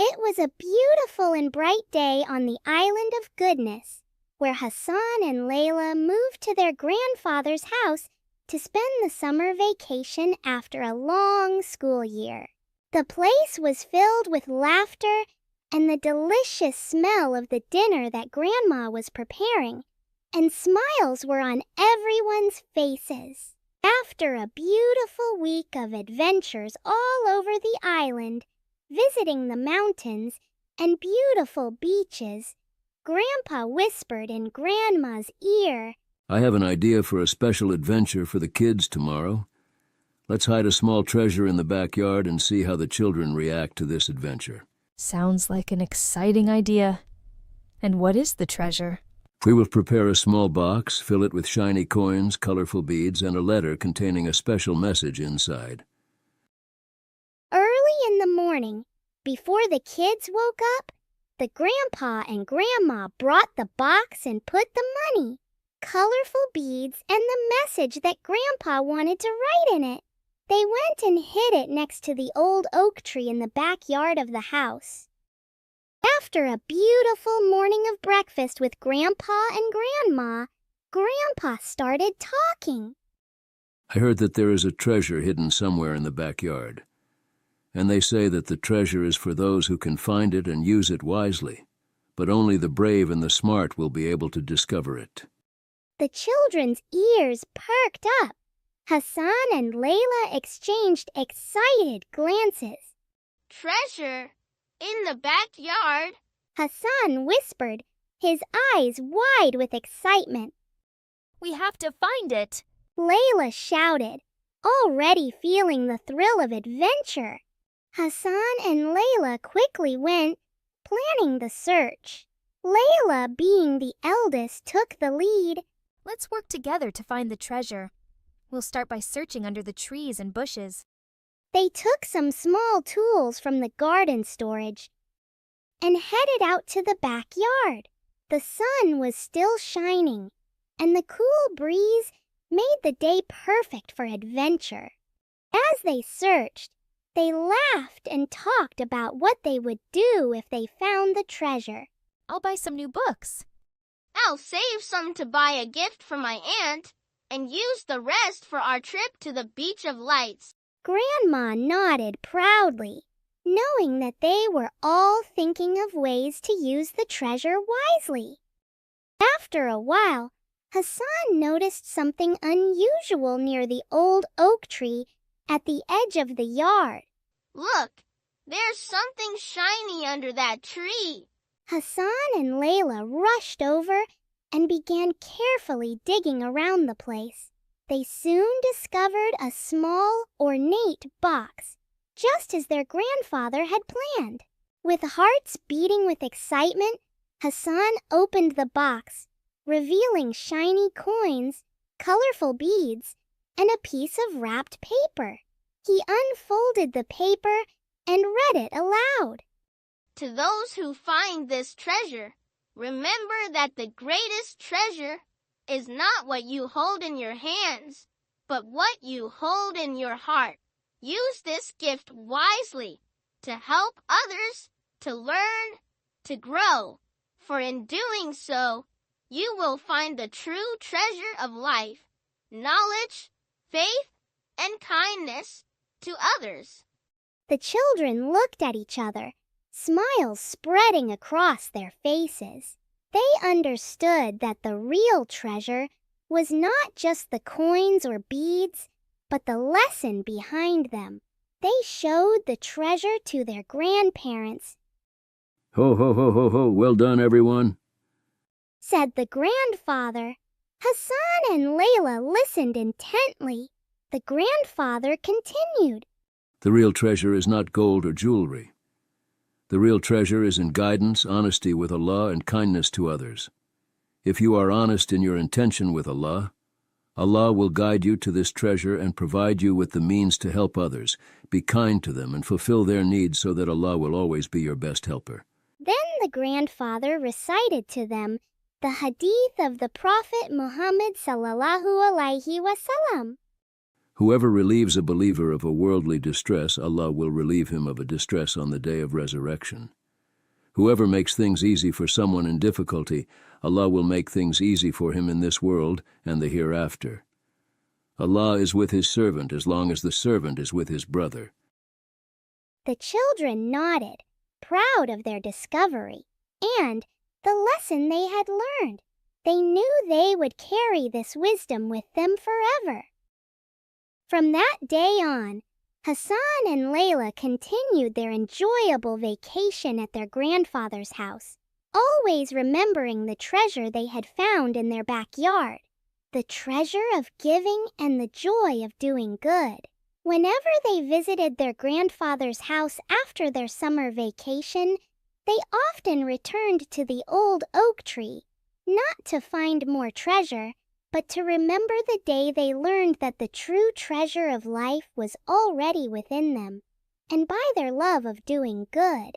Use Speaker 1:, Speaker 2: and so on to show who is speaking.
Speaker 1: It was a beautiful and bright day on the island of goodness, where Hassan and Layla moved to their grandfather's house to spend the summer vacation after a long school year. The place was filled with laughter and the delicious smell of the dinner that Grandma was preparing, and smiles were on everyone's faces. After a beautiful week of adventures all over the island, visiting the mountains and beautiful beaches, Grandpa whispered in Grandma's ear,
Speaker 2: "I have an idea for a special adventure for the kids tomorrow. Let's hide a small treasure in the backyard and see how the children react to this adventure."
Speaker 3: Sounds like an exciting idea. And what is the treasure?
Speaker 2: We will prepare a small box, fill it with shiny coins, colorful beads, and a letter containing a special message inside.
Speaker 1: Early in the morning, before the kids woke up, the Grandpa and Grandma brought the box and put the money, colorful beads, and the message that Grandpa wanted to write in it. They went and hid it next to the old oak tree in the backyard of the house. After a beautiful morning of breakfast with Grandpa and Grandma, Grandpa started talking.
Speaker 2: I heard that there is a treasure hidden somewhere in the backyard, and they say that the treasure is for those who can find it and use it wisely, but only the brave and the smart will be able to discover it.
Speaker 1: The children's ears perked up. Hassan and Layla exchanged excited glances.
Speaker 4: "Treasure? In the backyard?"
Speaker 1: Hassan whispered, his eyes wide with excitement.
Speaker 3: We have to find it.
Speaker 1: Layla shouted, already feeling the thrill of adventure. Hassan and Layla quickly went, planning the search. Layla, being the eldest, took the lead.
Speaker 3: Let's work together to find the treasure. We'll start by searching under the trees and bushes.
Speaker 1: They took some small tools from the garden storage and headed out to the backyard. The sun was still shining, and the cool breeze made the day perfect for adventure. As they searched, they laughed and talked about what they would do if they found the treasure.
Speaker 3: I'll buy some new books.
Speaker 4: "I'll save some to buy a gift for my aunt and use the rest for our trip to the Beach of Lights."
Speaker 1: Grandma nodded proudly, knowing that they were all thinking of ways to use the treasure wisely. After a while, Hassan noticed something unusual near the old oak tree at the edge of the yard.
Speaker 4: "Look, there's something shiny under that tree."
Speaker 1: Hassan and Layla rushed over and began carefully digging around the place. They soon discovered a small, ornate box, just as their grandfather had planned. With hearts beating with excitement, Hassan opened the box, revealing shiny coins, colorful beads, and a piece of wrapped paper. He unfolded the paper and read it aloud.
Speaker 4: "To those who find this treasure, remember that the greatest treasure is not what you hold in your hands, but what you hold in your heart. Use this gift wisely to help others, to learn, to grow, for in doing so, you will find the true treasure of life, knowledge, faith, and kindness to others."
Speaker 1: The children looked at each other, smiles spreading across their faces. They understood that the real treasure was not just the coins or beads, but the lesson behind them. They showed the treasure to their grandparents.
Speaker 2: "Ho, ho, ho, ho, ho, well done, everyone,"
Speaker 1: said the grandfather. Hassan and Layla listened intently. The grandfather continued.
Speaker 2: "The real treasure is not gold or jewelry. The real treasure is in guidance, honesty with Allah, and kindness to others. If you are honest in your intention with Allah, Allah will guide you to this treasure and provide you with the means to help others. Be kind to them and fulfill their needs so that Allah will always be your best helper."
Speaker 1: Then the grandfather recited to them the hadith of the Prophet Muhammad sallallahu alaihi wasallam.
Speaker 2: Whoever relieves a believer of a worldly distress, Allah will relieve him of a distress on the day of resurrection. Whoever makes things easy for someone in difficulty, Allah will make things easy for him in this world and the hereafter. Allah is with his servant as long as the servant is with his brother.
Speaker 1: The children nodded, proud of their discovery and the lesson they had learned. They knew they would carry this wisdom with them forever. From that day on, Hassan and Layla continued their enjoyable vacation at their grandfather's house, always remembering the treasure they had found in their backyard, the treasure of giving and the joy of doing good. Whenever they visited their grandfather's house after their summer vacation, they often returned to the old oak tree, not to find more treasure, but to remember the day they learned that the true treasure of life was already within them, and by their love of doing good.